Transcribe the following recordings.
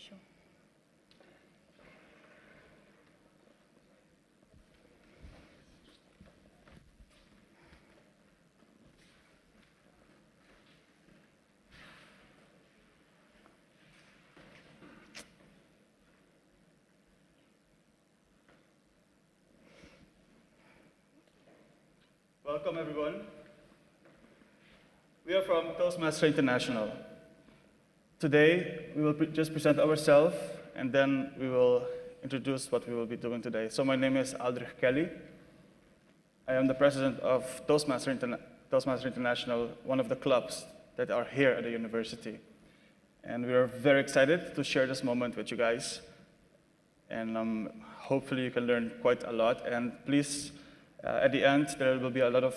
Sure. Welcome, everyone. We are from Toastmasters International. Today, we will just present ourselves, and then we will introduce what we will be doing today. So my name is Aldrich Kelly. I am the president of Toastmasters International, one of the clubs that are here at the university. And we are very excited to share this moment with you guys. And hopefully you can learn quite a lot. And please, at the end, there will be a lot of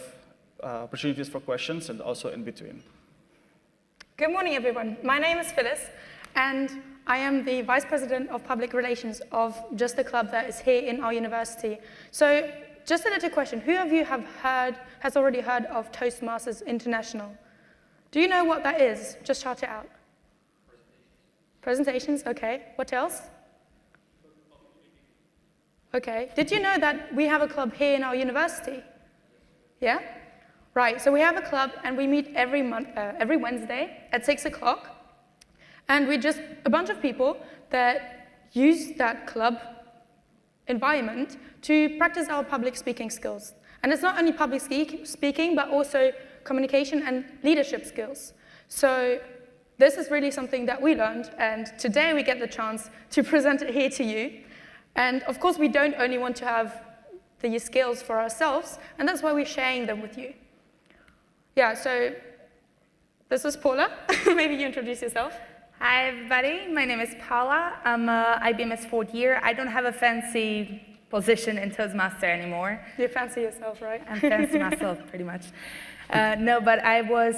opportunities for questions and also in between. Good morning, everyone. My name is Phyllis, and I am the Vice President of Public Relations of just the club that is here in our university. So just a little question. Who of you has already heard of Toastmasters International? Do you know what that is? Just shout it out. Presentations, okay. What else? Okay. Did you know that we have a club here in our university? Yeah? Right, so we have a club and we meet every Wednesday at 6 o'clock. And we're just a bunch of people that use that club environment to practice our public speaking skills. And it's not only public speaking, but also communication and leadership skills. So this is really something that we learned, and today we get the chance to present it here to you. And of course, we don't only want to have these skills for ourselves, and that's why we're sharing them with you. Yeah, so this is Paula. Maybe you introduce yourself. Hi, everybody. My name is Paula. I'm IBM's fourth year. I don't have a fancy position in Toastmaster anymore. You fancy yourself, right? I'm fancy myself, pretty much. No, but I was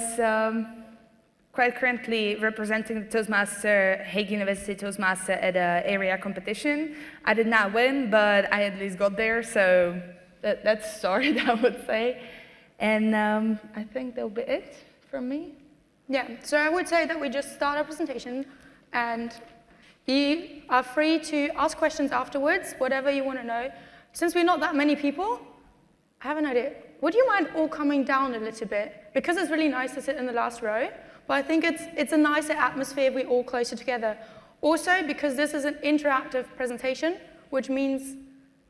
quite currently representing the Toastmaster, Hague University Toastmaster at an area competition. I did not win, but I at least got there, so that's a start, I would say. And I think that'll be it from me. Yeah, so I would say that we just start our presentation, and you are free to ask questions afterwards, whatever you want to know. Since we're not that many people, I have an idea. Would you mind all coming down a little bit? Because it's really nice to sit in the last row, but I think it's a nicer atmosphere if we're all closer together. Also, because this is an interactive presentation, which means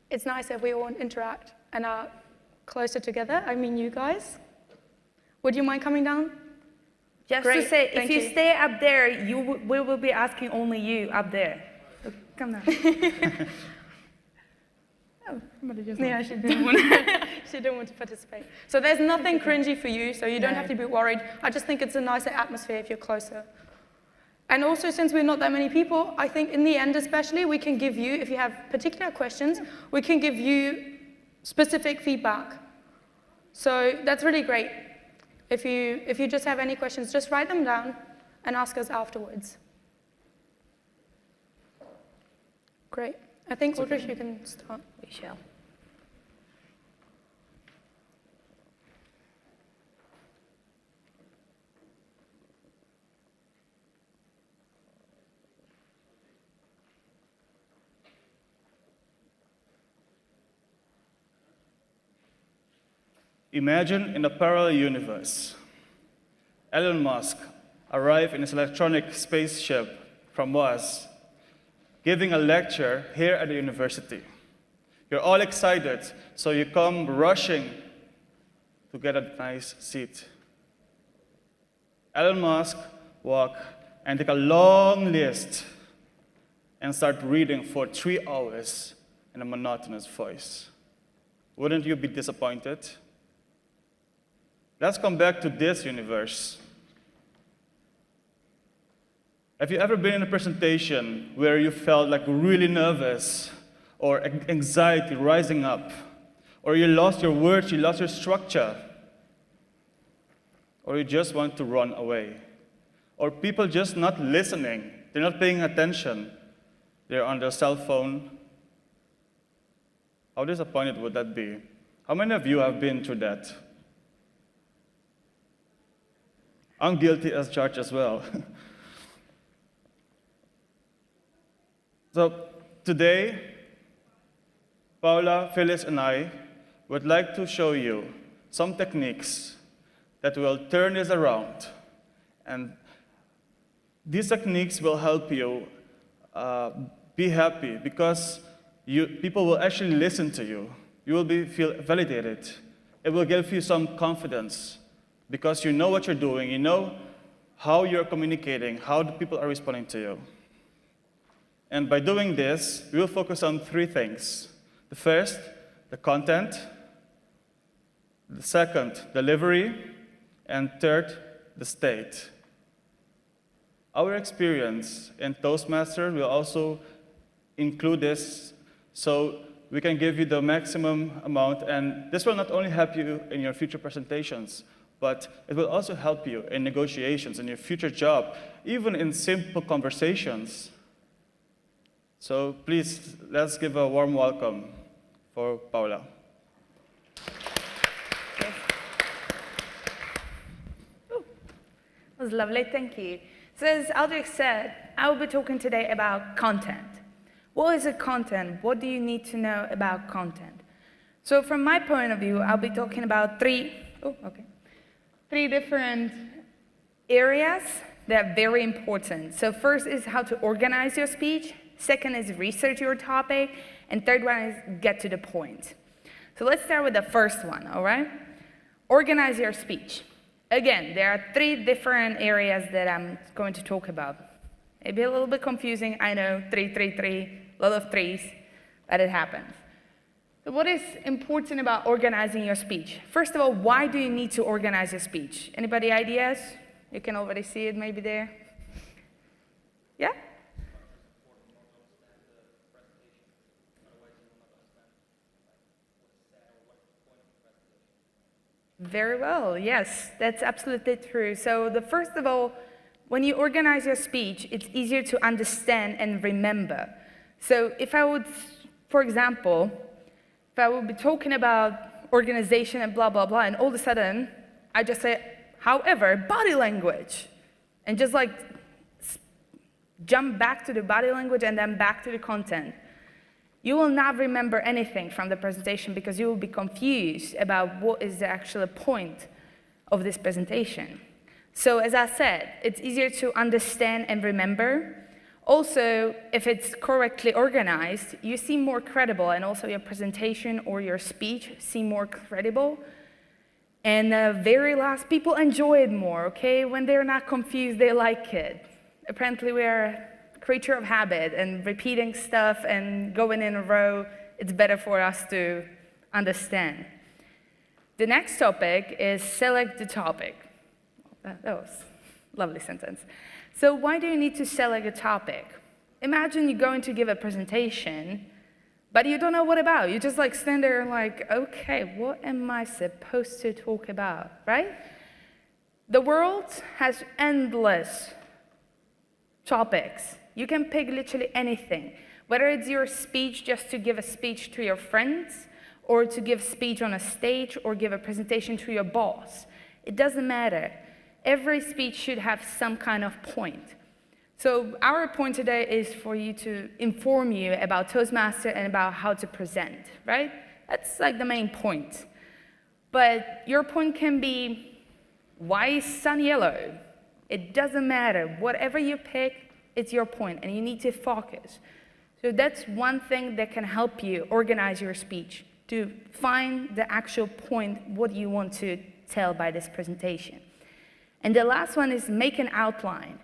it's nicer if we all interact and are closer together. I mean you guys. Would you mind coming down? Just Great, to say, if thank you you stay up there, we will be asking only you up there. So come down. Oh, somebody just Yeah, she didn't want to participate. So there's nothing cringy for you, so you don't have to be worried. I just think it's a nicer atmosphere if you're closer. And also, since we're not that many people, I think in the end especially, we can give you, if you have particular questions, we can give you specific feedback. So that's really great. If you just have any questions, just write them down and ask us afterwards. Great. I think, Ulrich, you can start. We shall. Imagine in a parallel universe, Elon Musk arrived in his electronic spaceship from Mars, giving a lecture here at the university. You're all excited, so you come rushing to get a nice seat. Elon Musk walk and take a long list and start reading for 3 hours in a monotonous voice. Wouldn't you be disappointed? Let's come back to this universe. Have you ever been in a presentation where you felt like really nervous or anxiety rising up, or you lost your words, you lost your structure, or you just want to run away, or people just not listening, they're not paying attention, they're on their cell phone? How disappointed would that be? How many of you have been through that? I'm guilty as charged as well. So today, Paula, Phyllis, and I would like to show you some techniques that will turn this around. And these techniques will help you be happy because people will actually listen to you. You will feel validated. It will give you some confidence because you know what you're doing, you know how you're communicating, how the people are responding to you. And by doing this, we will focus on 3 things. The first, the content. The second, delivery. And third, the state. Our experience in Toastmasters will also include this so we can give you the maximum amount. And this will not only help you in your future presentations, but it will also help you in negotiations, in your future job, even in simple conversations. So please, let's give a warm welcome for Paula. Yes. Ooh, that was lovely, thank you. So as Aldrich said, I will be talking today about content. What is a content? What do you need to know about content? So from my point of view, I'll be talking about 3 different areas that are very important. So first is how to organize your speech. Second is research your topic. And third one is get to the point. So let's start with the first one, all right? Organize your speech. Again, there are 3 different areas that I'm going to talk about. Maybe a little bit confusing, I know, 3, 3, 3, a lot of 3s, but it happens. So what is important about organizing your speech? First of all, why do you need to organize your speech? Anybody ideas? You can already see it maybe there. Yeah? Very well, yes, that's absolutely true. So first of all, when you organize your speech, it's easier to understand and remember. So if I would, for example, if I would be talking about organization and blah, blah, blah, and all of a sudden, I just say, however, body language, and just like jump back to the body language and then back to the content. You will not remember anything from the presentation because you will be confused about what is the actual point of this presentation. So as I said, it's easier to understand and remember. Also, if it's correctly organized, you seem more credible, and also your presentation or your speech seem more credible. And very last, people enjoy it more, okay? When they're not confused, they like it. Apparently, we are creature of habit, and repeating stuff and going in a row, it's better for us to understand. The next topic is select the topic. That was a lovely sentence. So why do you need to select a topic? Imagine you're going to give a presentation, but you don't know what about. You just like stand there and like, okay, what am I supposed to talk about, right? The world has endless topics. You can pick literally anything, whether it's your speech just to give a speech to your friends, or to give a speech on a stage, or give a presentation to your boss. It doesn't matter. Every speech should have some kind of point. So our point today is for you to inform you about Toastmasters and about how to present, right? That's like the main point. But your point can be, why is sun yellow? It doesn't matter. Whatever you pick, it's your point, and you need to focus. So that's one thing that can help you organize your speech, to find the actual point, what you want to tell by this presentation. And the last one is make an outline.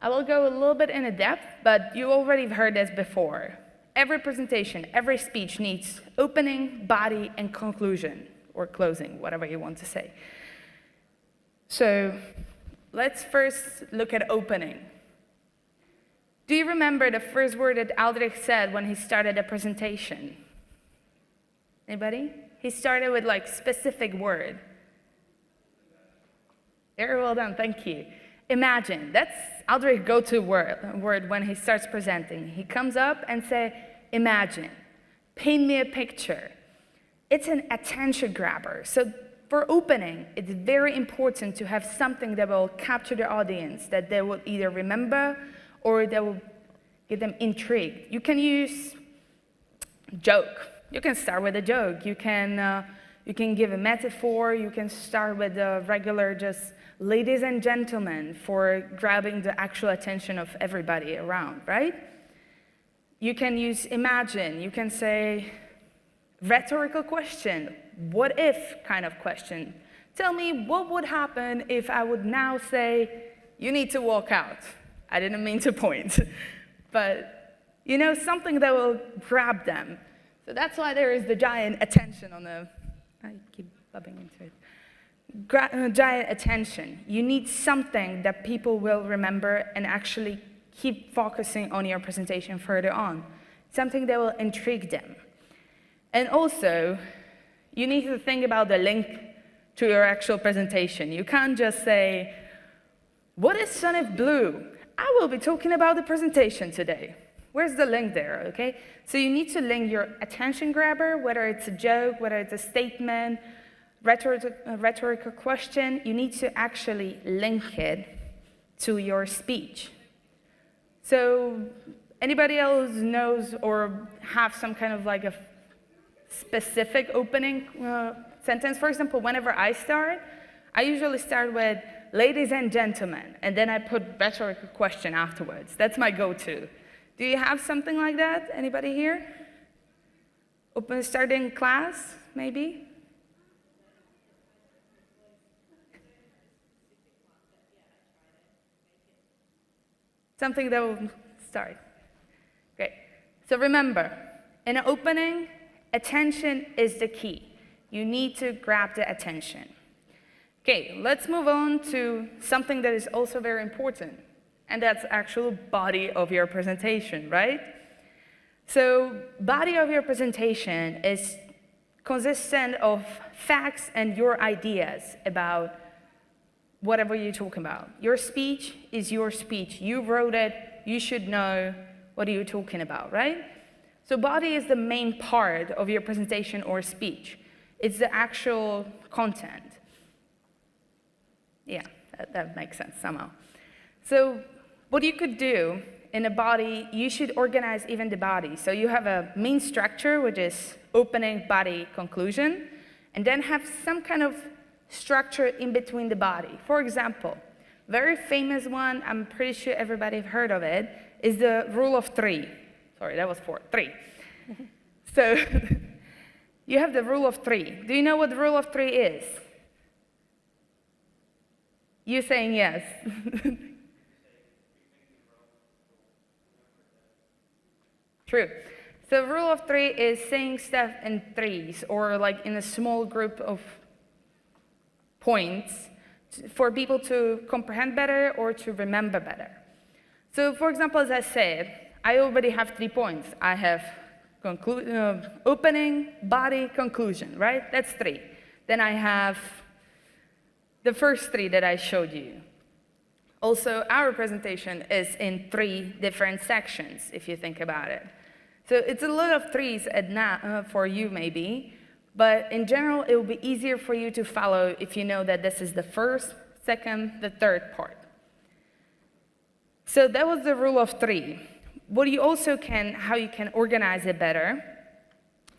I will go a little bit in depth, but you already heard this before. Every presentation, every speech needs opening, body, and conclusion, or closing, whatever you want to say. So let's first look at opening. Do you remember the first word that Aldrich said when he started a presentation? Anybody? He started with like specific word. Very well done, thank you. Imagine, that's Aldrich's go-to word when he starts presenting. He comes up and say, imagine, paint me a picture. It's an attention grabber. So for opening, it's very important to have something that will capture the audience, that they will either remember or they will get them intrigued. You can use joke. You can start with a joke. You can give a metaphor. You can start with a regular just ladies and gentlemen for grabbing the actual attention of everybody around, right? You can use imagine. You can say rhetorical question, what if kind of question. Tell me what would happen if I would now say, you need to walk out. I didn't mean to point, but something that will grab them. So that's why there is the giant attention on the, I keep bumping into it. Giant attention. You need something that people will remember and actually keep focusing on your presentation further on. Something that will intrigue them. And also, you need to think about the link to your actual presentation. You can't just say, what is sun if blue? I will be talking about the presentation today. Where's the link there, okay? So you need to link your attention grabber, whether it's a joke, whether it's a statement, rhetorical question, you need to actually link it to your speech. So anybody else knows or have some kind of like a specific opening sentence? For example, whenever I start, I usually start with ladies and gentlemen, and then I put rhetorical question afterwards. That's my go-to. Do you have something like that? Anybody here? Starting class, maybe? Something that will start. Great. So remember, in an opening, attention is the key. You need to grab the attention. Okay, let's move on to something that is also very important, and that's actual body of your presentation, right? So body of your presentation is consistent of facts and your ideas about whatever you're talking about. Your speech is your speech. You wrote it, you should know what you're talking about, right? So body is the main part of your presentation or speech. It's the actual content. Yeah, that makes sense somehow. So what you could do in a body, you should organize even the body. So you have a main structure, which is opening, body, conclusion, and then have some kind of structure in between the body. For example, very famous one, I'm pretty sure everybody have heard of it, is the rule of three. Sorry, that was 4, 3. So you have the rule of 3. Do you know what the rule of 3 is? You saying yes. True. So rule of 3 is saying stuff in threes, or like in a small group of points for people to comprehend better or to remember better. So for example, as I said, I already have 3 points. I have opening, body, conclusion, right? That's 3. Then I have the first 3 that I showed you. Also, our presentation is in 3 different sections, if you think about it. So it's a lot of 3s for you, maybe, but in general, it will be easier for you to follow if you know that this is the first, second, the third part. So that was the rule of 3. What you also how you can organize it better,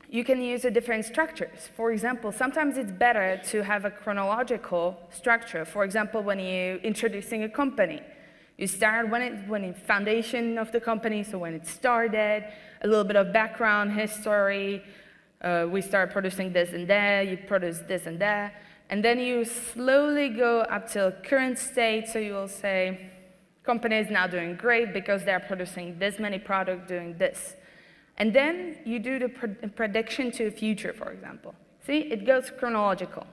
you can use different structures. For example, sometimes it's better to have a chronological structure. For example, when you're introducing a company, you start when the foundation of the company, so when it started, a little bit of background, history, we start producing this and that, you produce this and that, and then you slowly go up till current state, so you will say, company is now doing great because they're producing this many products doing this. And then you do the prediction to the future, for example. See, it goes chronological.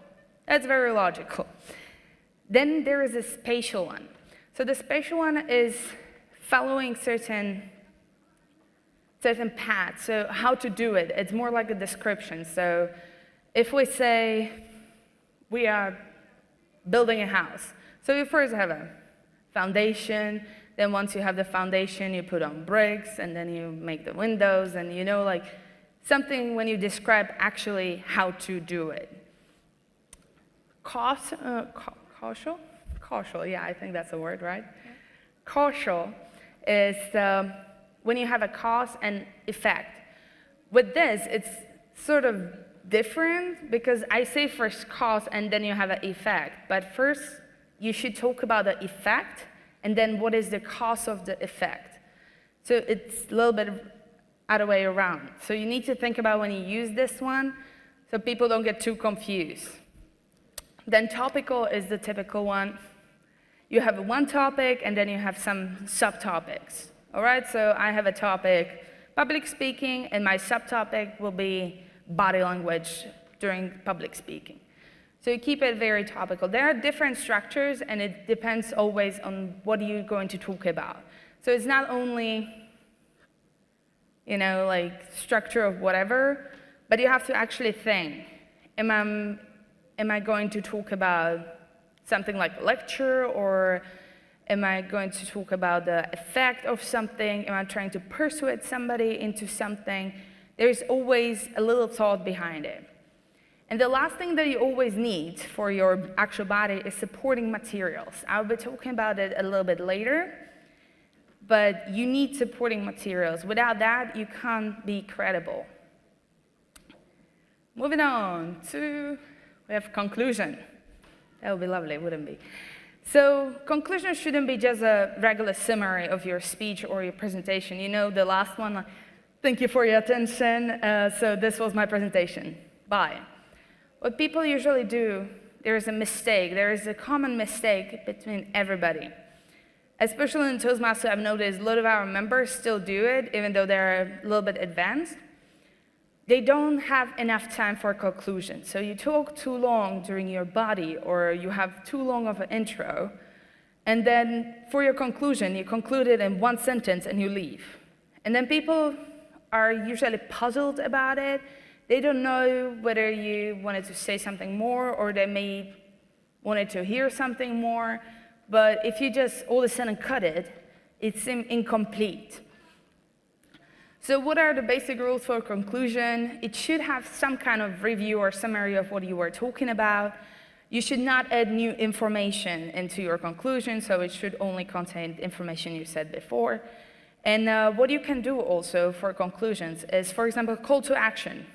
That's very logical. Then there is a spatial one. So the spatial one is following certain paths. So how to do it, it's more like a description. So if we say we are building a house, so you first have a foundation, then once you have the foundation, you put on bricks, and then you make the windows, and like something when you describe actually how to do it. Causal, yeah, I think that's a word, right? Causal is when you have a cause and effect. With this, it's sort of different because I say first cause and then you have an effect. But first, you should talk about the effect and then what is the cause of the effect. So it's a little bit other way around. So you need to think about when you use this one so people don't get too confused. Then topical is the typical one. You have one topic and then you have some subtopics. All right, so I have a topic, public speaking, and my subtopic will be body language during public speaking. So you keep it very topical. There are different structures, and it depends always on what you're going to talk about. So it's not only, like structure of whatever, but you have to actually think, am I going to talk about something like lecture, or am I going to talk about the effect of something? Am I trying to persuade somebody into something? There's always a little thought behind it. And the last thing that you always need for your actual body is supporting materials. I'll be talking about it a little bit later, but you need supporting materials. Without that, you can't be credible. Moving on to, we have conclusion. That would be lovely, wouldn't it be? So conclusion shouldn't be just a regular summary of your speech or your presentation. The last one, like, thank you for your attention. So this was my presentation. Bye. What people usually do, there is a mistake. There is a common mistake between everybody. Especially in Toastmasters, I've noticed a lot of our members still do it, even though they're a little bit advanced. They don't have enough time for a conclusion. So you talk too long during your body, or you have too long of an intro, and then for your conclusion, you conclude it in one sentence and you leave. And then people are usually puzzled about it. They don't know whether you wanted to say something more, or they may wanted to hear something more. But if you just all of a sudden cut it, it's incomplete. So what are the basic rules for conclusion? It should have some kind of review or summary of what you were talking about. You should not add new information into your conclusion, so it should only contain information you said before. And what you can do also for conclusions is, for example, call to action.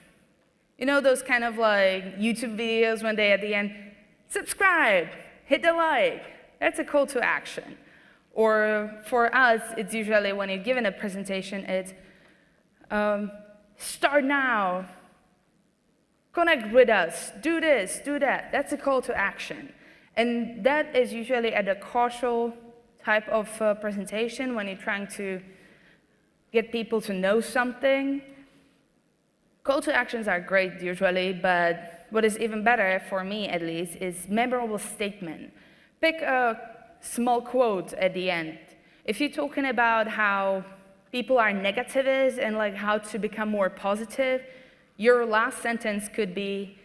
Those kind of like YouTube videos when they at the end, subscribe, hit the like. That's a call to action. Or for us, it's usually when you're given a presentation, it's start now, connect with us, do this, do that. That's a call to action. And that is usually at a casual type of presentation when you're trying to get people to know something. Call to actions are great usually, but what is even better, for me at least, is memorable statement. Pick a small quote at the end. If you're talking about how people are negativists and like how to become more positive, your last sentence could be,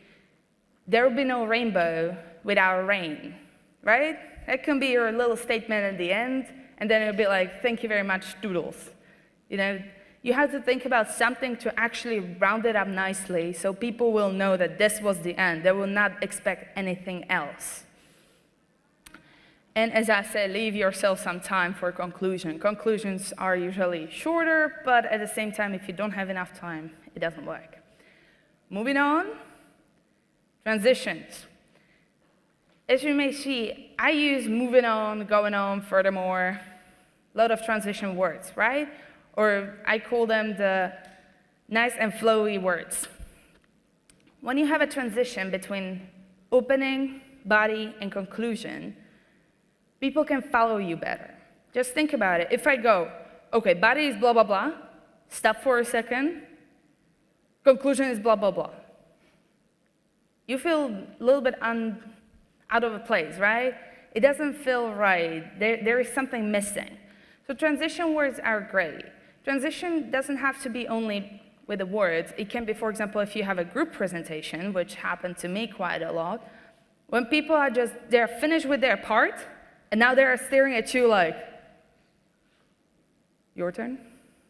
there will be no rainbow without rain, right? That can be your little statement at the end, and then it'll be like, thank you very much, doodles. You have to think about something to actually round it up nicely so people will know that this was the end. They will not expect anything else. And as I said, leave yourself some time for conclusion. Conclusions are usually shorter, but at the same time, if you don't have enough time, it doesn't work. Moving on, transitions. As you may see, I use moving on, going on, furthermore, a lot of transition words, right? Or I call them the nice and flowy words. When you have a transition between opening, body, and conclusion, people can follow you better. Just think about it. If I go, okay, body is blah, blah, blah, stop for a second, conclusion is blah, blah, blah. You feel a little bit out of a place, right? It doesn't feel right. There is something missing. So transition words are great. Transition doesn't have to be only with the words. It can be, for example, if you have a group presentation, which happened to me quite a lot, when people are they're finished with their part, and now they're staring at you like, your turn?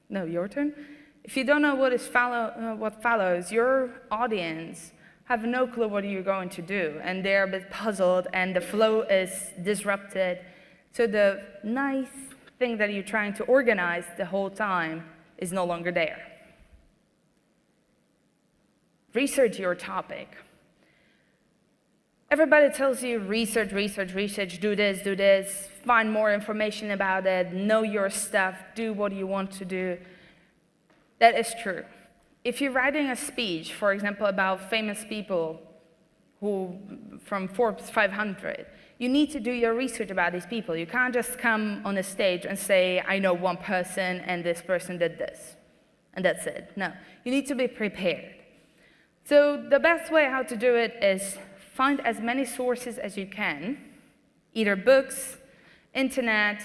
No, your turn? If you don't know what follows, your audience have no clue what you're going to do, and they're a bit puzzled, and the flow is disrupted. So the nice, thing that you're trying to organize the whole time is no longer there. Research your topic. Everybody tells you research, research, research, do this, find more information about it, know your stuff, do what you want to do. That is true. If you're writing a speech, for example, about famous people from Forbes 500, you need to do your research about these people. You can't just come on a stage and say, I know one person and this person did this, and that's it. No, you need to be prepared. So the best way how to do it is find as many sources as you can, either books, internet,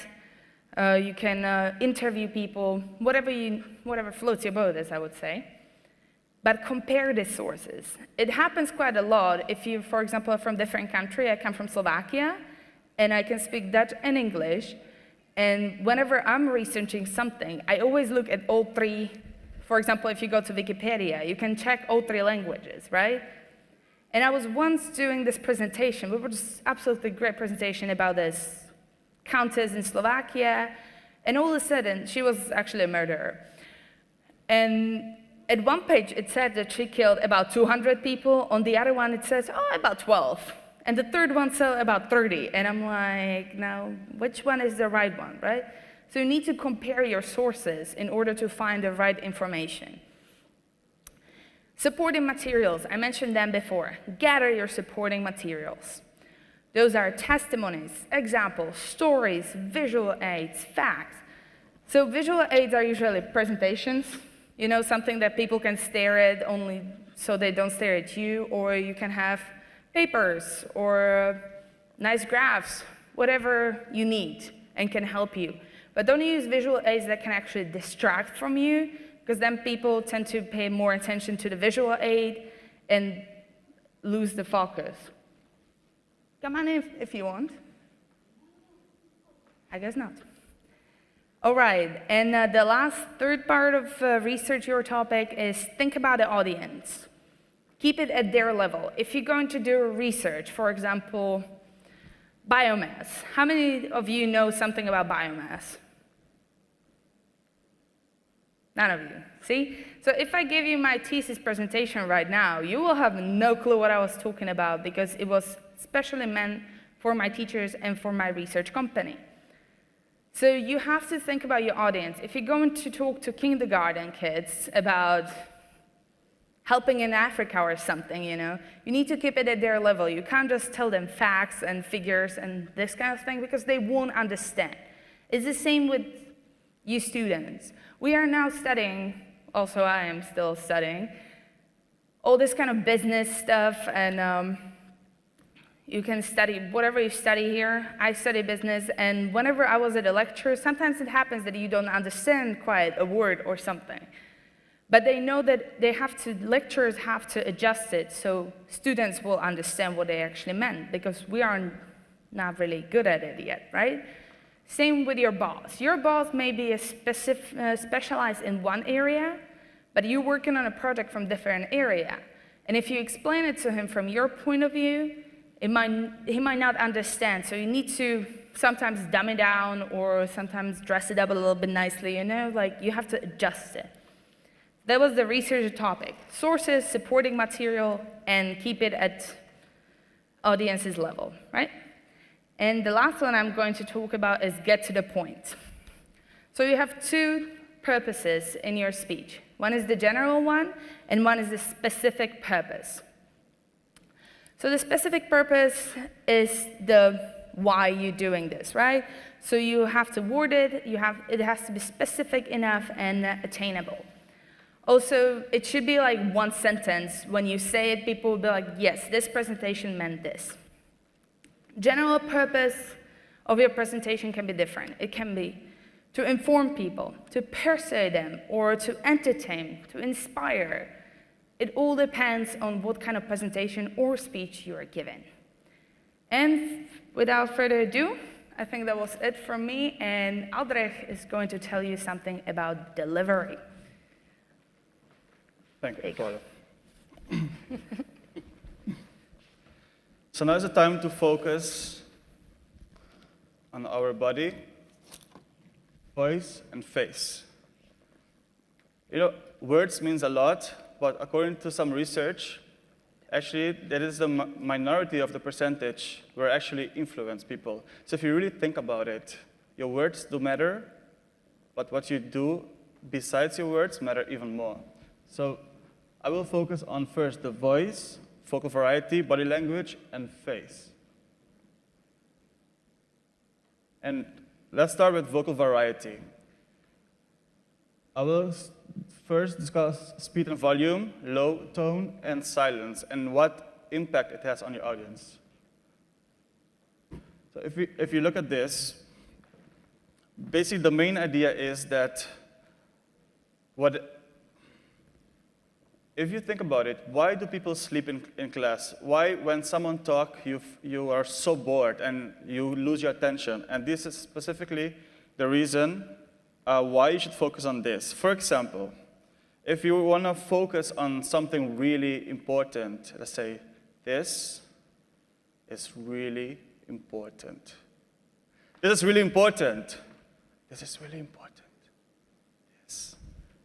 you can interview people, whatever floats your boat, as I would say. But compare the sources. It happens quite a lot if you, for example, are from different country. I come from Slovakia, and I can speak Dutch and English. And whenever I'm researching something, I always look at all three. For example, if you go to Wikipedia, you can check all three languages, right? And I was once doing this presentation, which was absolutely great presentation about this countess in Slovakia, and all of a sudden, she was actually a murderer. And at one page, it said that she killed about 200 people. On the other one, it says, oh, about 12. And the third one said about 30. And I'm like, now, which one is the right one, right? So you need to compare your sources in order to find the right information. Supporting materials, I mentioned them before. Gather your supporting materials. Those are testimonies, examples, stories, visual aids, facts. So visual aids are usually presentations, you know, something that people can stare at only so they don't stare at you, or you can have papers or nice graphs, whatever you need and can help you. But don't use visual aids that can actually distract from you, because then people tend to pay more attention to the visual aid and lose the focus. Come on in if you want. I guess not. All right, and the last third part of research your topic is think about the audience. Keep it at their level. If you're going to do research, for example, biomass. How many of you know something about biomass? None of you, see? So if I give you my thesis presentation right now, you will have no clue what I was talking about, because it was specially meant for my teachers and for my research company. So you have to think about your audience. If you're going to talk to kindergarten kids about helping in Africa or something, you know, you need to keep it at their level. You can't just tell them facts and figures and this kind of thing, because they won't understand. It's the same with you students. We are now studying, also I am still studying, all this kind of business stuff, and you can study whatever you study here. I study business, and whenever I was at a lecture, sometimes it happens that you don't understand quite a word or something. But they know that lecturers have to adjust it so students will understand what they actually meant, because we are not really good at it yet, right? Same with your boss. Your boss may be specialized in one area, but you're working on a project from different area. And if you explain it to him from your point of view, he might not understand. So you need to sometimes dumb it down, or sometimes dress it up a little bit nicely, you know, like you have to adjust it. That was the research topic. Sources, supporting material, and keep it at audience's level, right? And the last one I'm going to talk about is get to the point. So you have two purposes in your speech. One is the general one, and one is the specific purpose. So the specific purpose is the why you're doing this, right? So you have to word it, it has to be specific enough and attainable. Also, it should be like one sentence. When you say it, people will be like, yes, this presentation meant this. General purpose of your presentation can be different. It can be to inform people, to persuade them, or to entertain, to inspire. It all depends on what kind of presentation or speech you are giving. And without further ado, I think that was it from me, and Aldrich is going to tell you something about delivery. Thank you, Paula. So now is the time to focus on our body voice, and face. You know, words means a lot, but according to some research, actually, that is the minority of the percentage where actually influence people. So if you really think about it, your words do matter, but what you do besides your words matter even more. So I will focus on first the voice, vocal variety, body language, and face. And let's start with vocal variety. I will first discuss speed and volume, low tone, and silence, and what impact it has on your audience. So if you look at this, basically the main idea is that if you think about it, why do people sleep in class? Why, when someone talks, you are so bored and you lose your attention? And this is specifically the reason why you should focus on this. For example, if you want to focus on something really important, let's say, this is really important. This is really important. This is really important. This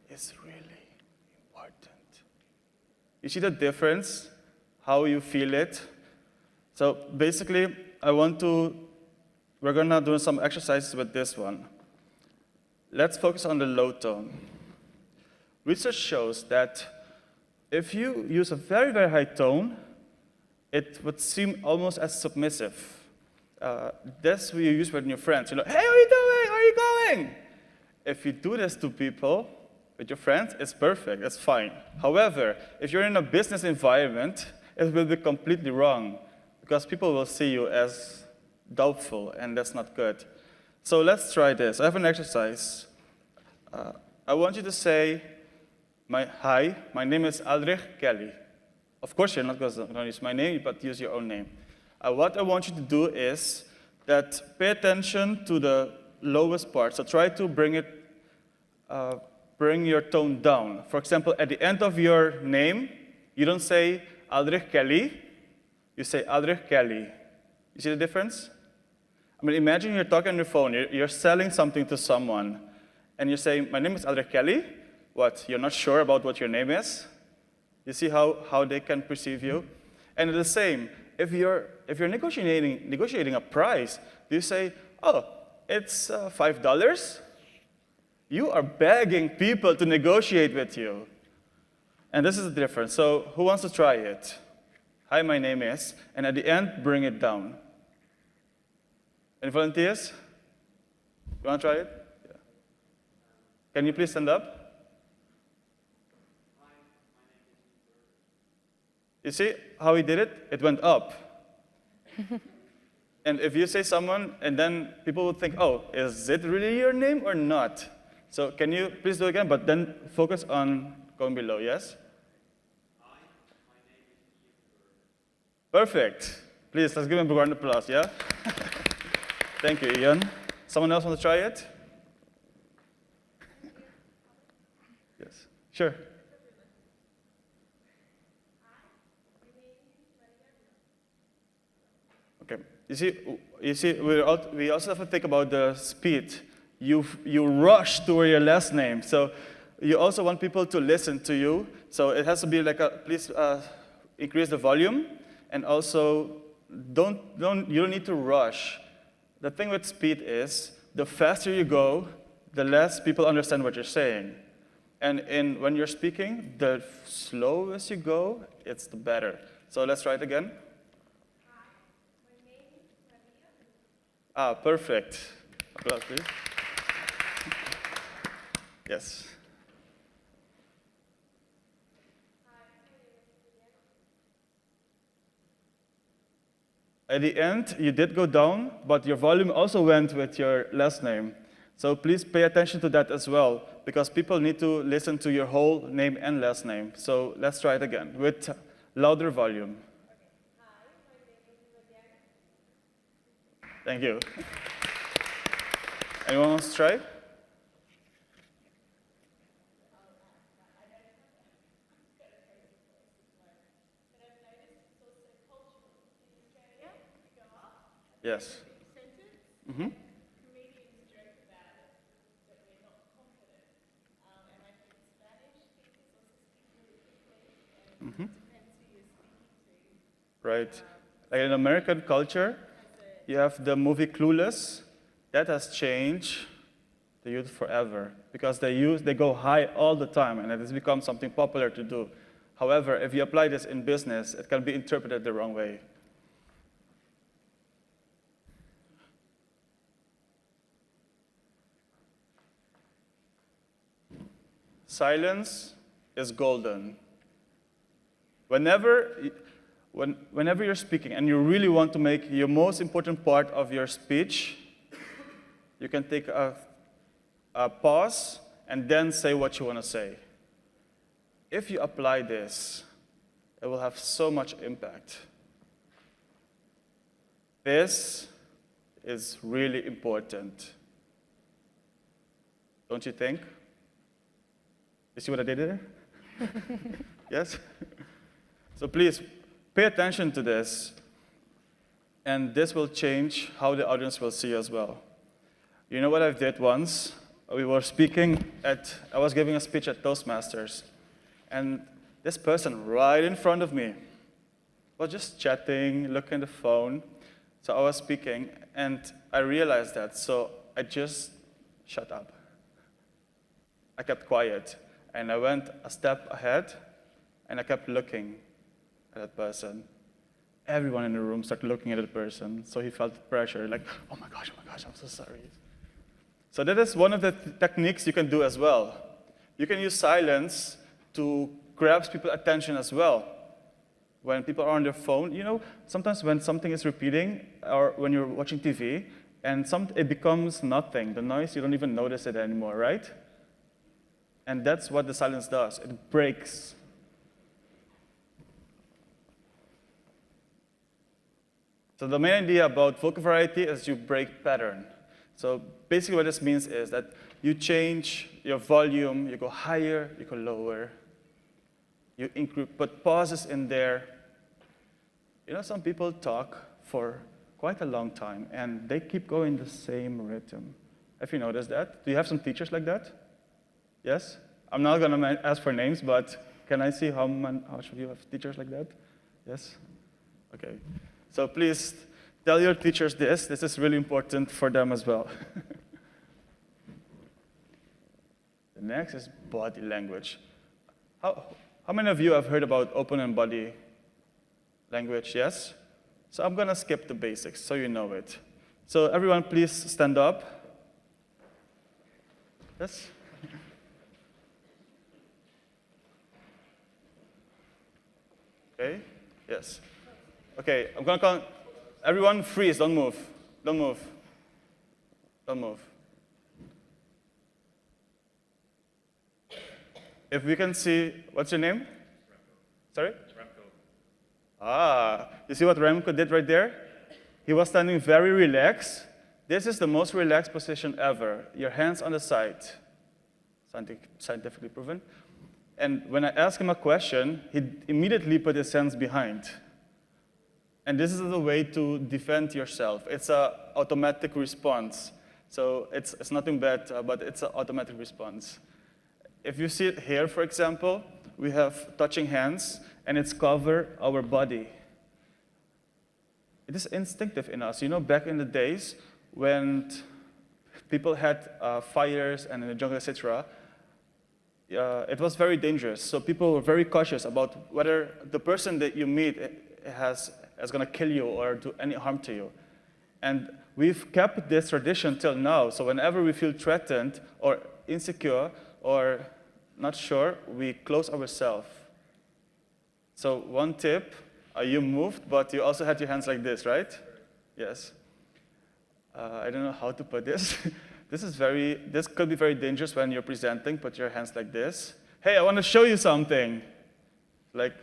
is really important. You see the difference, how you feel it? So basically, we're going to do some exercises with this one. Let's focus on the low tone. Research shows that if you use a very, very high tone, it would seem almost as submissive. That's what you use with your friends. You're like, hey, how are you doing? Where are you going? If you do this to people, with your friends, it's perfect, it's fine. However, if you're in a business environment, it will be completely wrong because people will see you as doubtful, and that's not good. So let's try this. I have an exercise. I want you to say, hi, my name is Aldrich Kelly. Of course, you're not going to use my name, but use your own name. What I want you to do is that pay attention to the lowest part. So try to bring your tone down. For example, at the end of your name, you don't say Aldrich Kelly, you say Aldrich Kelly. You see the difference? I mean, imagine you're talking on your phone, you're selling something to someone, and you say, my name is Aldrich Kelly. What, you're not sure about what your name is? You see how they can perceive you? And the same, if you're negotiating a price, do you say, oh, it's $5? You are begging people to negotiate with you. And this is the difference. So who wants to try it? Hi, my name is, and at the end, bring it down. Any volunteers? You want to try it? Yeah. Can you please stand up? You see how he did it? It went up. And if you say someone, and then people will think, oh, is it really your name or not? So can you please do it again, but then focus on going below, yes? Hi, my name is Ian. Perfect. Please, let's give him a round of applause, yeah? Thank you, Ian. Someone else want to try it? Yes, sure. Okay. You see, we also have to think about the speed. You rush toward your last name, so you also want people to listen to you. So it has to be like please increase the volume, and also you don't need to rush. The thing with speed is the faster you go, the less people understand what you're saying. And when you're speaking, the slowest you go, it's the better. So let's try it again. Perfect. Applause, please. Yes. At the end, you did go down, but your volume also went with your last name. So please pay attention to that as well, because people need to listen to your whole name and last name. So let's try it again with louder volume. Thank you. Anyone wants to try? Yes. Mm-hmm. Right. Like in American culture, you have the movie Clueless. That has changed the youth forever because they go high all the time, and it has become something popular to do. However, if you apply this in business, it can be interpreted the wrong way. Silence is golden. Whenever you're speaking and you really want to make your most important part of your speech, you can take a pause and then say what you want to say. If you apply this, it will have so much impact. This is really important. Don't you think? You see what I did there? Yes? So please, pay attention to this, and this will change how the audience will see as well. You know what I did once? I was giving a speech at Toastmasters, and this person right in front of me was just chatting, looking at the phone. So I was speaking, and I realized that, so I just shut up. I kept quiet, and I went a step ahead, and I kept looking at that person. Everyone in the room started looking at that person, so he felt pressure, like, oh my gosh, I'm so sorry. So that is one of the techniques you can do as well. You can use silence to grab people's attention as well. When people are on their phone, sometimes when something is repeating, or when you're watching TV, and it becomes nothing. The noise, you don't even notice it anymore, right? And that's what the silence does. It breaks. So the main idea about vocal variety is you break pattern. So basically what this means is that you change your volume, you go higher, you go lower. You put pauses in there. Some people talk for quite a long time, and they keep going the same rhythm. Have you noticed that? Do you have some teachers like that? Yes? I'm not going to ask for names, but can I see how much of you have teachers like that? Yes? Okay. So please tell your teachers this. This is really important for them as well. The next is body language. How many of you have heard about open and body language? Yes? So I'm going to skip the basics so you know it. So everyone please stand up. Yes? Okay? Yes. Okay, I'm going to count. Everyone freeze, don't move. Don't move. Don't move. If we can see, what's your name? Sorry? Remco. You see what Remco did right there? He was standing very relaxed. This is the most relaxed position ever. Your hands on the side. Scientifically proven. And when I asked him a question, he immediately put his hands behind. And this is the way to defend yourself. It's an automatic response. So it's nothing bad, but it's an automatic response. If you see it here, for example, we have touching hands, and it's cover our body. It is instinctive in us. Back in the days when people had fires and in the jungle, etc., it was very dangerous. So people were very cautious about whether the person that you meet is going to kill you or do any harm to you. And we've kept this tradition till now. So whenever we feel threatened or insecure or not sure, we close ourselves. So one tip, you moved, but you also had your hands like this, right? Yes. I don't know how to put this. This could be very dangerous when you're presenting. Put your hands like this. Hey, I want to show you something. Like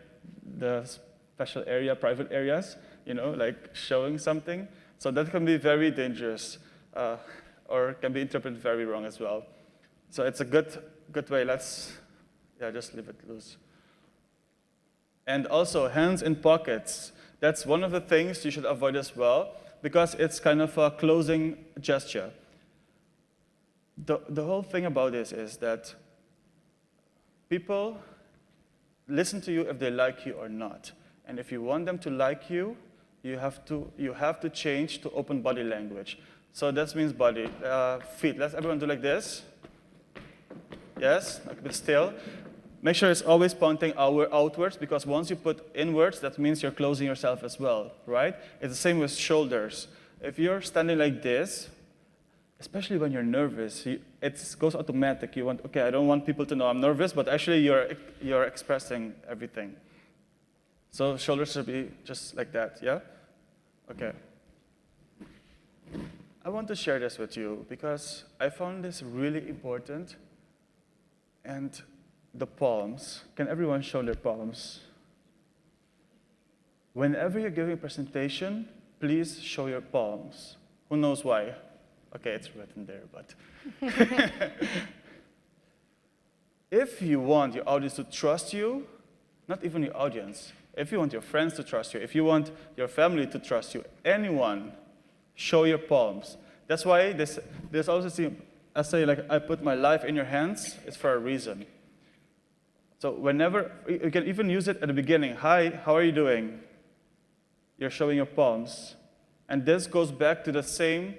the special area, private areas, like showing something. So that can be very dangerous, or can be interpreted very wrong as well. So it's a good way. Just leave it loose. And also, hands in pockets. That's one of the things you should avoid as well, because it's kind of a closing gesture. The whole thing about this is that people listen to you if they like you or not. And if you want them to like you, you have to change to open body language. So that means body, feet. Let's everyone do like this. Yes, a bit still. Make sure it's always pointing outwards, because once you put inwards, that means you're closing yourself as well, right? It's the same with shoulders. If you're standing like this, especially when you're nervous, it goes automatic. You want, okay, I don't want people to know I'm nervous, but actually you're expressing everything. So shoulders should be just like that, yeah? Okay. I want to share this with you because I found this really important. And the palms, can everyone show their palms? Whenever you're giving a presentation, please show your palms. Who knows why? Okay, it's written there, but. If you want your audience to trust you, not even your audience, if you want your friends to trust you, if you want your family to trust you, anyone, show your palms. That's why there's also, I say, like, I put my life in your hands, it's for a reason. So whenever, you can even use it at the beginning. Hi, how are you doing? You're showing your palms. And this goes back to the same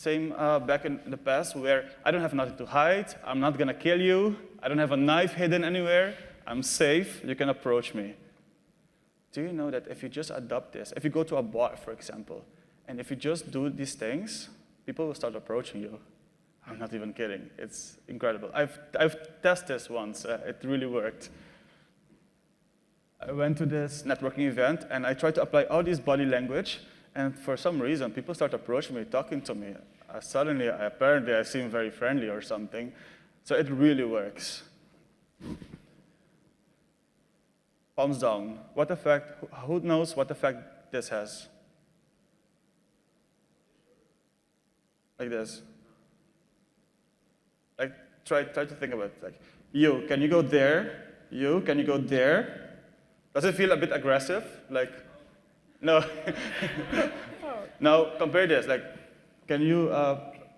back in the past where I don't have nothing to hide, I'm not gonna kill you, I don't have a knife hidden anywhere, I'm safe, you can approach me. Do you know that if you just adopt this, if you go to a bar, for example, and if you just do these things, people will start approaching you. I'm not even kidding. It's incredible. I've tested this once. It really worked. I went to this networking event, and I tried to apply all this body language, and for some reason, people start approaching me, talking to me. Apparently, I seem very friendly or something. So it really works. Palms down. What effect? Who knows what effect this has? Like this. Like, try to think about it. Like, you, can you go there? You, can you go there? Does it feel a bit aggressive? Like, no. Now, compare this. Like, can you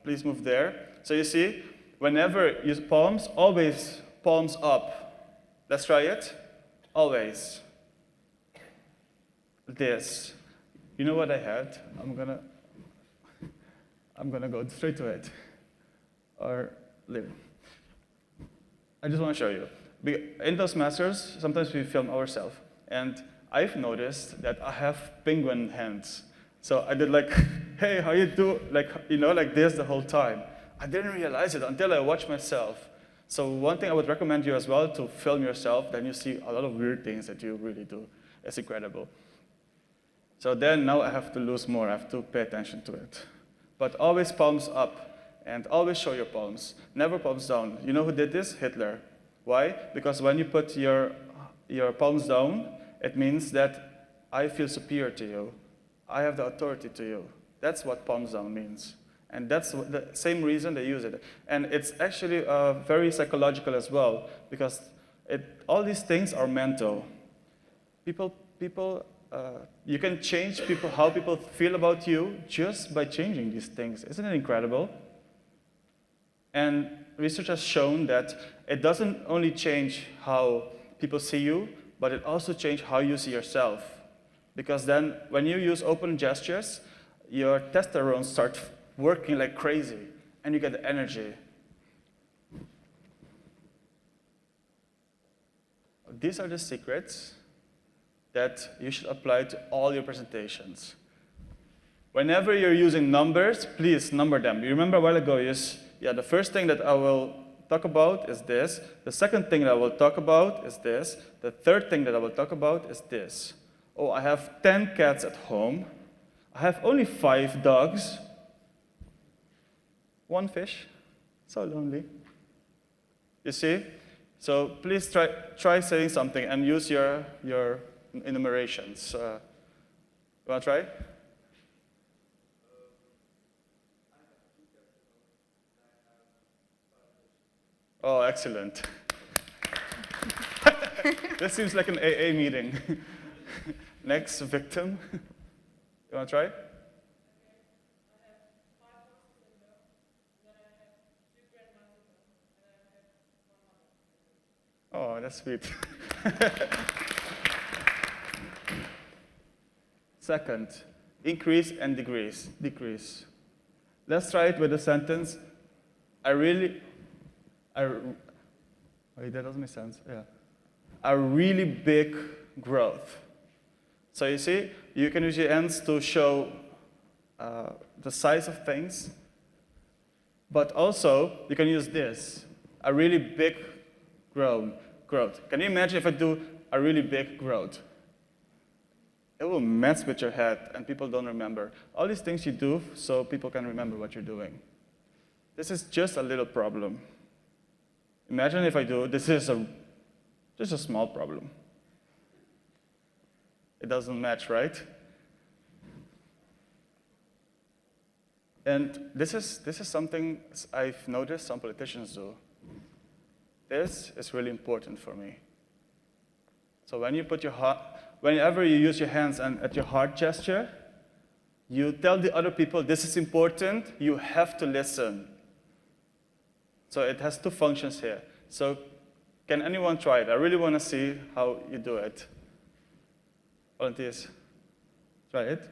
please move there? So you see, whenever you use palms, always palms up. Let's try it. Always. This. You know what I had? I'm gonna go straight to it. Or live. I just want to show you. In Toastmasters, sometimes we film ourselves, and I've noticed that I have penguin hands. So I did like, hey, how you do? Like, you know, like this the whole time. I didn't realize it until I watched myself. So one thing I would recommend you as well to film yourself, then you see a lot of weird things that you really do. It's incredible. So then now I have to lose more. I have to pay attention to it. But always palms up. And always show your palms. Never palms down. You know who did this? Hitler. Why? Because when you put your palms down, it means that I feel superior to you. I have the authority to you. That's what palms down means. And that's the same reason they use it. And it's actually very psychological as well, because all these things are mental. You can change how people feel about you just by changing these things. Isn't it incredible? And research has shown that it doesn't only change how people see you, but it also changes how you see yourself. Because then, when you use open gestures, your testosterone starts working like crazy, and you get the energy. These are the secrets that you should apply to all your presentations. Whenever you're using numbers, please number them. You remember a while ago, the first thing that I will talk about is this. The second thing that I will talk about is this. The third thing that I will talk about is this. Oh, I have 10 cats at home. I have only 5 dogs. 1 fish. So lonely. You see? So please try saying something and use your enumerations. You want to try? Oh, excellent. This seems like an AA meeting. Next victim. You want to try? Oh, that's sweet. Second, increase and decrease. Let's try it with a sentence. Wait, that doesn't make sense. Yeah. A really big growth. So you see, you can use your hands to show the size of things, but also you can use this, a really big growth. Can you imagine if I do a really big growth? It will mess with your head, and people don't remember. All these things you do so people can remember what you're doing. This is just a little problem. Imagine if I do, this is just a small problem. It doesn't match, right? And this is something I've noticed some politicians do. This is really important for me. So when you put whenever you use your hands and at your heart gesture, you tell the other people this is important, you have to listen. So it has two functions here. So can anyone try it? I really want to see how you do it. Volunteers, try it.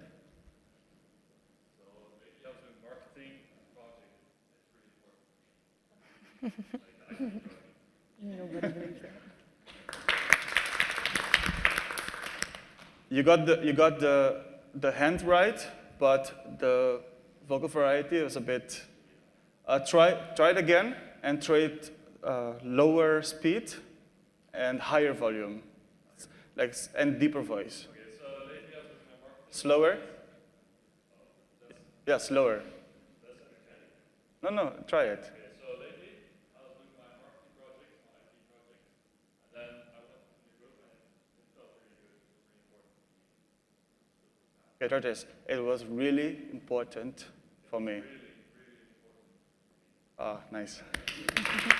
So maybe as a marketing project, it's really important. Nobody believes that. You got the hand right, but the vocal variety is a bit. Try it again and try it lower speed and higher volume, and deeper voice. Okay, so lately I was doing my marketing. Slower. Yeah, slower. That's okay. No, try it. Okay, so lately I was doing my marketing project, my IT project, and then I went to the group and it felt really good. It was really important. Okay, try this. It was really important for me. Ah, nice.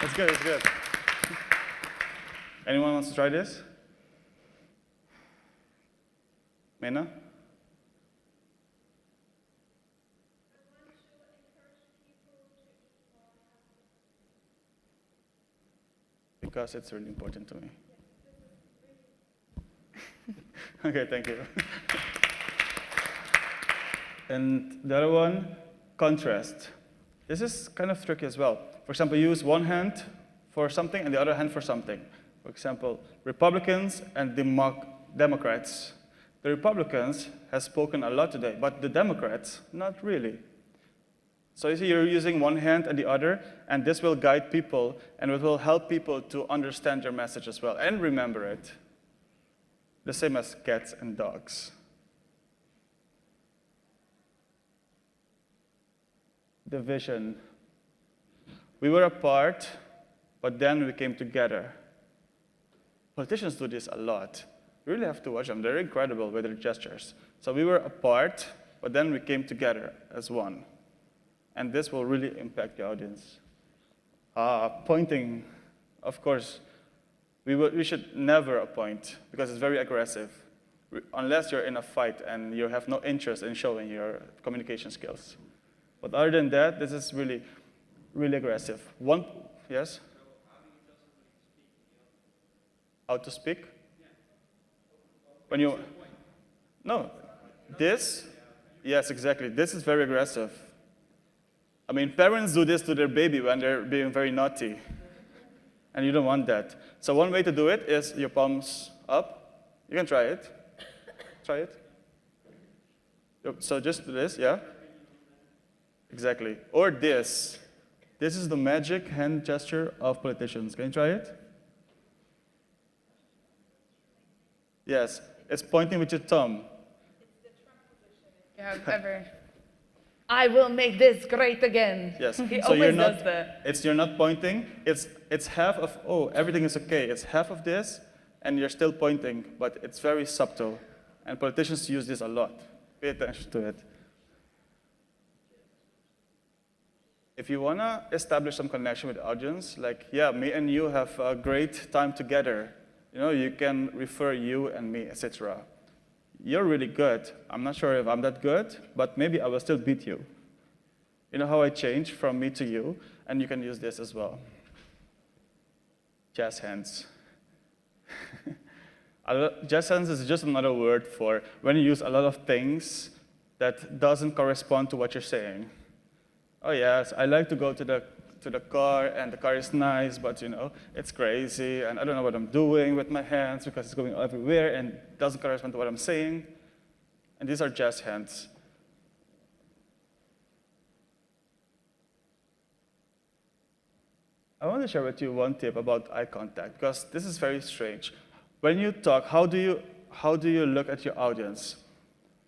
That's good, that's good. Anyone wants to try this? Mena? Because it's really important to me. Okay, thank you. And the other one, contrast. This is kind of tricky as well. For example, use one hand for something and the other hand for something. For example, Republicans and Democrats. The Republicans have spoken a lot today, but the Democrats, not really. So you see, you're using one hand and the other, and this will guide people, and it will help people to understand your message as well, and remember it. The same as cats and dogs. Division. We were apart, but then we came together. Politicians do this a lot. You really have to watch them. They're incredible with their gestures. So we were apart, but then we came together as one. And this will really impact the audience. Pointing, of course, we should never point because it's very aggressive, unless you're in a fight and you have no interest in showing your communication skills. But other than that, this is really, really aggressive. Yes? How to speak? When you, no, this, yes, exactly. This is very aggressive. I mean, parents do this to their baby when they're being very naughty. And you don't want that. So one way to do it is your palms up. You can try it. Try it. So just do this, yeah? Exactly. Or this. This is the magic hand gesture of politicians. Can you try it? Yes. It's pointing with your thumb. You have ever. I will make this great again. Yes. He So always does that. you're not pointing. It's half of, oh, everything is okay. It's half of this, and you're still pointing, but it's very subtle. And politicians use this a lot. Pay attention to it. If you want to establish some connection with the audience, like, yeah, me and you have a great time together. You know, you can refer you and me, etc. You're really good. I'm not sure if I'm that good, but maybe I will still beat you. You know how I change from me to you? And you can use this as well. Jazz hands. Jazz hands is just another word for when you use a lot of things that doesn't correspond to what you're saying. Oh yes, I like to go to the car, and the car is nice, but it's crazy, and I don't know what I'm doing with my hands because it's going everywhere and doesn't correspond to what I'm saying. And these are jazz hands. I want to share with you one tip about eye contact, because this is very strange. When you talk, how do you look at your audience?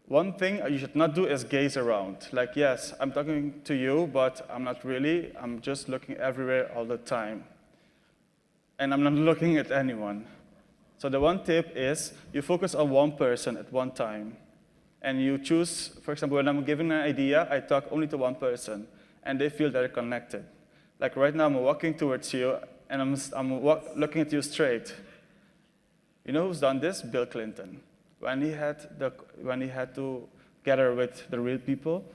One thing you should not do is gaze around. Like, yes, I'm talking to you, but I'm not really. I'm just looking everywhere all the time. And I'm not looking at anyone. So the one tip is you focus on one person at one time. And you choose, for example, when I'm giving an idea, I talk only to one person, and they feel they're connected. Like right now, I'm walking towards you, and I'm looking at you straight. You know who's done this? Bill Clinton. When he had to gather with the real people,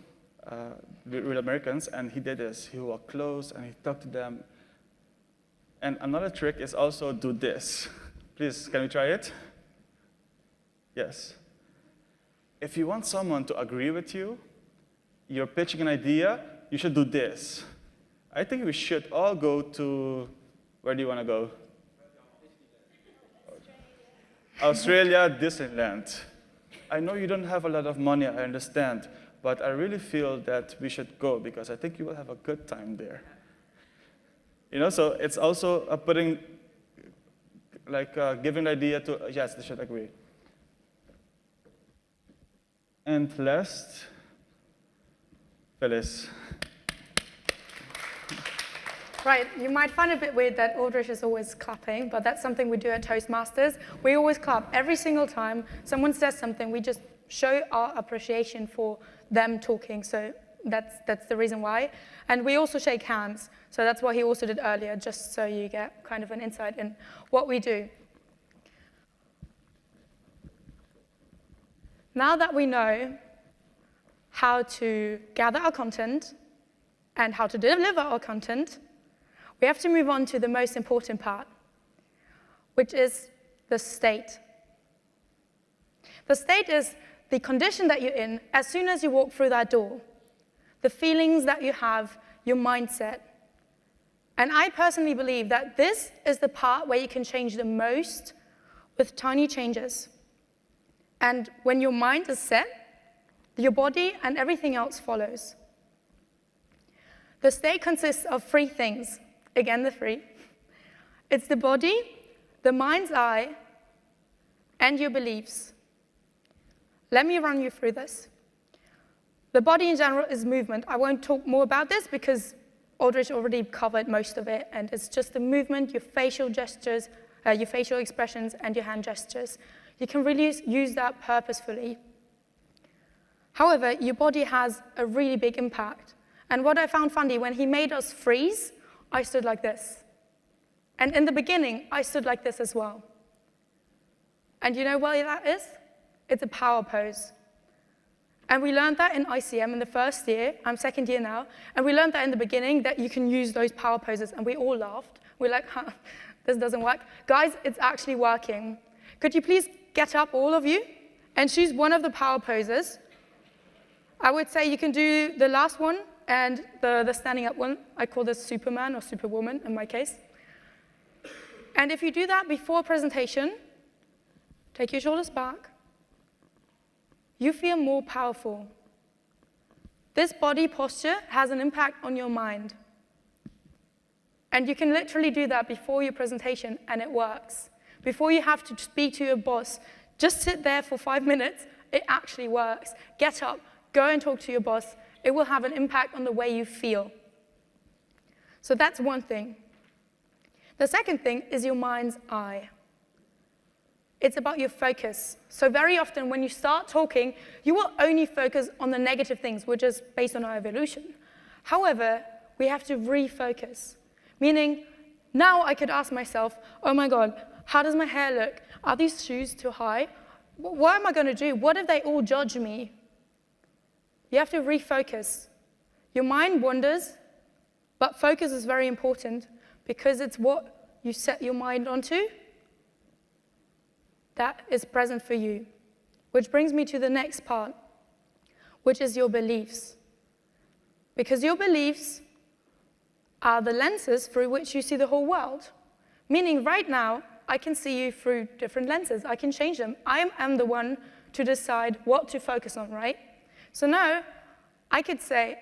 the real Americans, and he did this. He walked close, and he talked to them. And another trick is also do this. Please, can we try it? Yes. If you want someone to agree with you, you're pitching an idea, you should do this. I think we should all go to, where do you want to go? Australia, Disneyland. I know you don't have a lot of money, I understand, but I really feel that we should go because I think you will have a good time there. So it's also putting, giving an idea to, yes, they should agree. And last, Phyllis. Right, you might find it a bit weird that Aldrich is always clapping, but that's something we do at Toastmasters. We always clap every single time someone says something. We just show our appreciation for them talking, so that's the reason why. And we also shake hands, so that's what he also did earlier, just so you get kind of an insight in what we do. Now that we know how to gather our content and how to deliver our content, we have to move on to the most important part, which is the state. The state is the condition that you're in as soon as you walk through that door, the feelings that you have, your mindset. And I personally believe that this is the part where you can change the most with tiny changes. And when your mind is set, your body and everything else follows. The state consists of three things. Again, the three. It's the body, the mind's eye, and your beliefs. Let me run you through this. The body in general is movement. I won't talk more about this because Aldrich already covered most of it, and it's just the movement, your facial gestures, your facial expressions, and your hand gestures. You can really use that purposefully. However, your body has a really big impact. And what I found funny, when he made us freeze, I stood like this. And in the beginning, I stood like this as well. And you know what that is? It's a power pose. And we learned that in ICM in the first year. I'm second year now. And we learned that in the beginning that you can use those power poses. And we all laughed. We're like, huh, this doesn't work. Guys, it's actually working. Could you please get up, all of you, and choose one of the power poses? I would say you can do the last one and the standing up one. I call this Superman or Superwoman in my case. And if you do that before a presentation, take your shoulders back, you feel more powerful. This body posture has an impact on your mind. And you can literally do that before your presentation, and it works. Before you have to speak to your boss, just sit there for 5 minutes, it actually works. Get up, go and talk to your boss. It will have an impact on the way you feel. So that's one thing. The second thing is your mind's eye. It's about your focus. So very often when you start talking, you will only focus on the negative things, which is based on our evolution. However, we have to refocus. Meaning, now I could ask myself, oh my God, how does my hair look? Are these shoes too high? What am I going to do? What if they all judge me? You have to refocus. Your mind wanders, but focus is very important because it's what you set your mind onto. that is present for you. Which brings me to the next part, which is your beliefs. Because your beliefs are the lenses through which you see the whole world. Meaning right now, I can see you through different lenses. I can change them. I am the one to decide what to focus on, right? So now, I could say,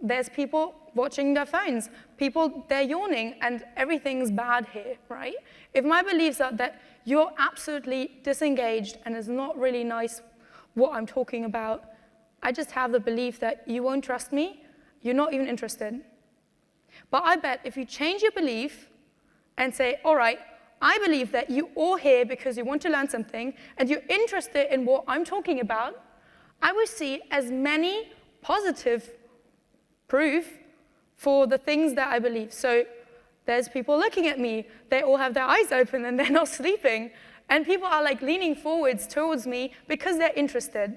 there's people watching their phones. People, they're yawning, and everything's bad here, right? If my beliefs are that you're absolutely disengaged and it's not really nice what I'm talking about, I just have the belief that you won't trust me, you're not even interested. But I bet if you change your belief and say, all right, I believe that you're all here because you want to learn something and you're interested in what I'm talking about, I will see as many positive proof for the things that I believe. So there's people looking at me, they all have their eyes open and they're not sleeping, and people are like leaning forwards towards me because they're interested.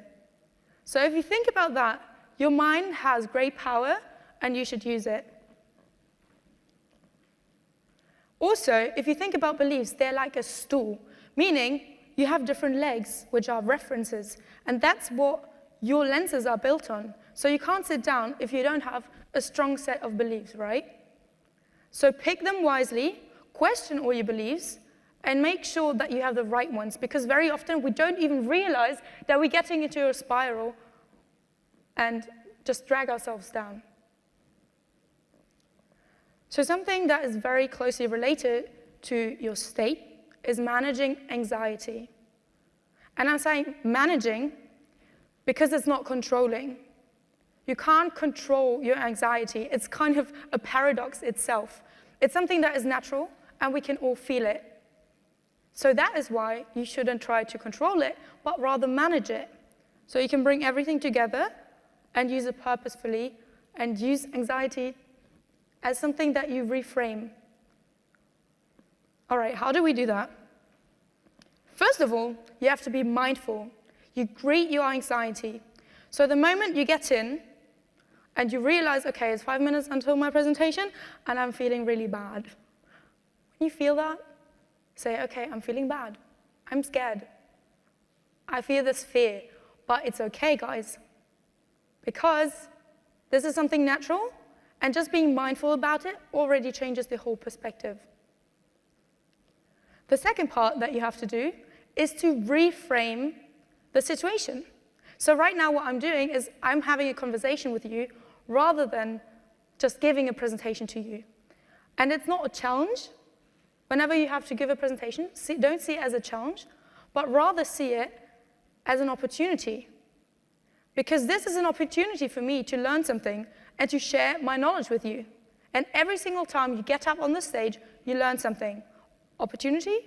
So if you think about that, your mind has great power and you should use it. Also, if you think about beliefs, they're like a stool, meaning you have different legs, which are references, and that's what your lenses are built on. So you can't sit down if you don't have a strong set of beliefs, right? So pick them wisely, question all your beliefs, and make sure that you have the right ones, because very often we don't even realize that we're getting into a spiral and just drag ourselves down. So something that is very closely related to your state is managing anxiety. And I'm saying managing because it's not controlling. You can't control your anxiety. It's kind of a paradox itself. It's something that is natural, and we can all feel it. So that is why you shouldn't try to control it, but rather manage it. So you can bring everything together and use it purposefully, and use anxiety as something that you reframe. All right, how do we do that? First of all, you have to be mindful. You greet your anxiety. So the moment you get in and you realize, okay, it's 5 minutes until my presentation and I'm feeling really bad. When you feel that, say, okay, I'm feeling bad. I'm scared. I feel this fear, but it's okay, guys, because this is something natural, and just being mindful about it already changes the whole perspective. The second part that you have to do is to reframe the situation. So right now what I'm doing is I'm having a conversation with you rather than just giving a presentation to you. And it's not a challenge. Whenever you have to give a presentation, don't see it as a challenge, but rather see it as an opportunity. Because this is an opportunity for me to learn something and to share my knowledge with you. And every single time you get up on the stage, you learn something. Opportunity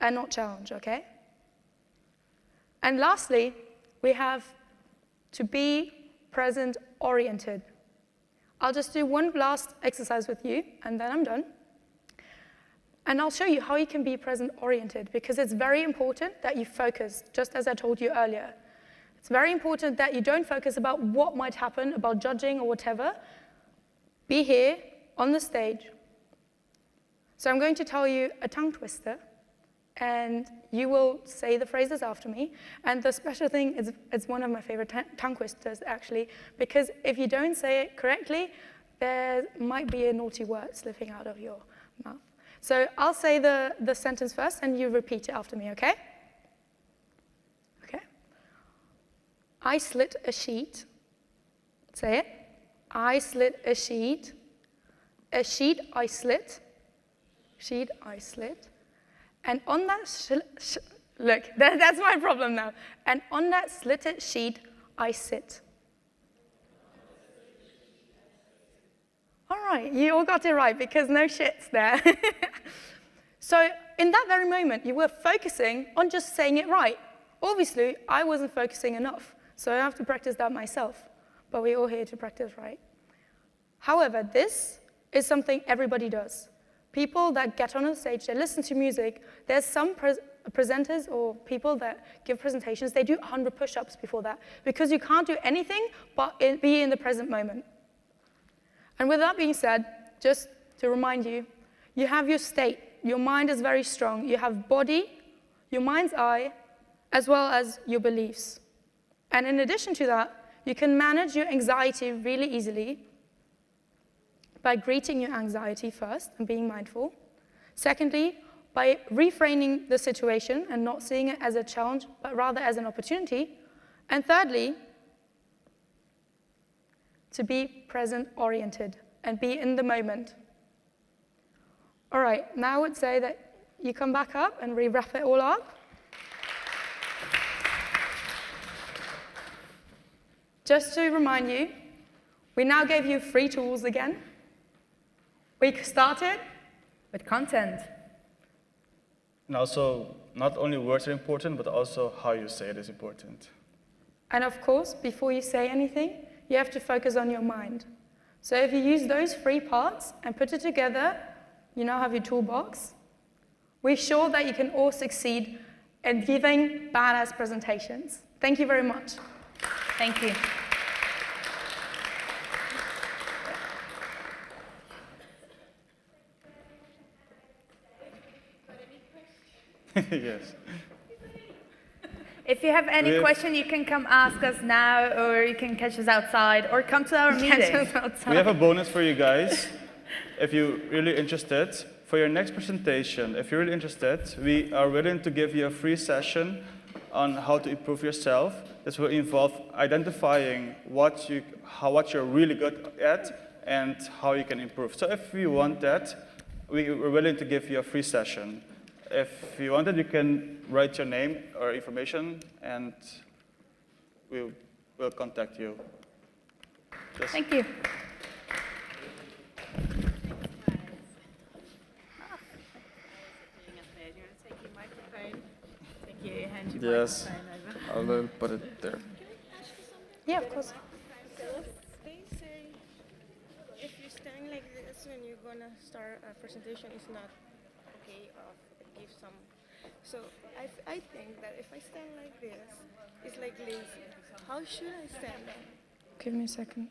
and not challenge, okay? And lastly, we have to be present-oriented. I'll just do one last exercise with you, and then I'm done. And I'll show you how you can be present-oriented, because it's very important that you focus, just as I told you earlier. It's very important that you don't focus about what might happen, about judging or whatever. Be here on the stage. So I'm going to tell you a tongue twister, and you will say the phrases after me. And the special thing is it's one of my favorite tongue twisters, actually, because if you don't say it correctly, there might be a naughty word slipping out of your mouth. So I'll say the sentence first, and you repeat it after me, okay? I slit a sheet. Say it. I slit a sheet. A sheet I slit. Sheet I slit. And on that look, that's my problem now. And on that slitted sheet, I sit. All right, you all got it right, because no shits there. So in that very moment, you were focusing on just saying it right. Obviously, I wasn't focusing enough. So I have to practice that myself, but we're all here to practice, right? However, this is something everybody does. People that get on a stage, they listen to music. There's some presenters or people that give presentations, they do 100 push-ups before that, because you can't do anything but be in the present moment. And with that being said, just to remind you, you have your state. Your mind is very strong. You have body, your mind's eye, as well as your beliefs. And in addition to that, you can manage your anxiety really easily by greeting your anxiety first and being mindful. Secondly, by reframing the situation and not seeing it as a challenge, but rather as an opportunity. And thirdly, to be present-oriented and be in the moment. All right, now I would say that you come back up and we wrap it all up. Just to remind you, we now gave you 3 tools again. We started With content. And also, not only words are important, but also how you say it is important. And of course, before you say anything, you have to focus on your mind. So if you use those 3 parts and put it together, you now have your toolbox. We're sure that you can all succeed in giving badass presentations. Thank you very much. Thank you. Yes. If you have any question, you can come ask us now, or you can catch us outside, or come to our meeting. We have a bonus for you guys. If you're really interested, for your next presentation, if you're really interested, we are willing to give you a free session on how to improve yourself. This will involve identifying what you're really good at and how you can improve. So if you want that, we're willing to give you a free session. If you want it, you can write your name or information, and we will contact you. Thank you. Yes, I'll put it there. Yeah, of course. They say if you're standing like this when you're gonna start a presentation, it's not okay. Give some. So I think that if I stand like this, it's like lazy. How should I stand? Give me a second.